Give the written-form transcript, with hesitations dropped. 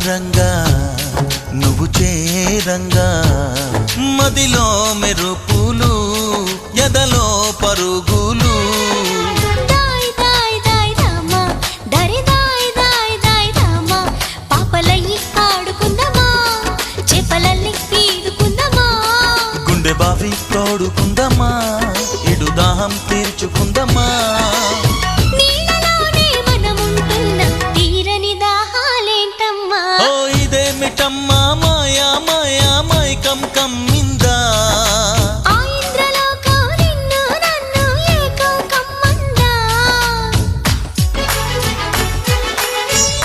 రంగా నువ్వు చేరంగా మదిలో మెరుపులు ఎదలో పరుగులు గుండె బావి తోడుకుందమ్మా ఇడు దాహం తీర్చుకుందమ్మా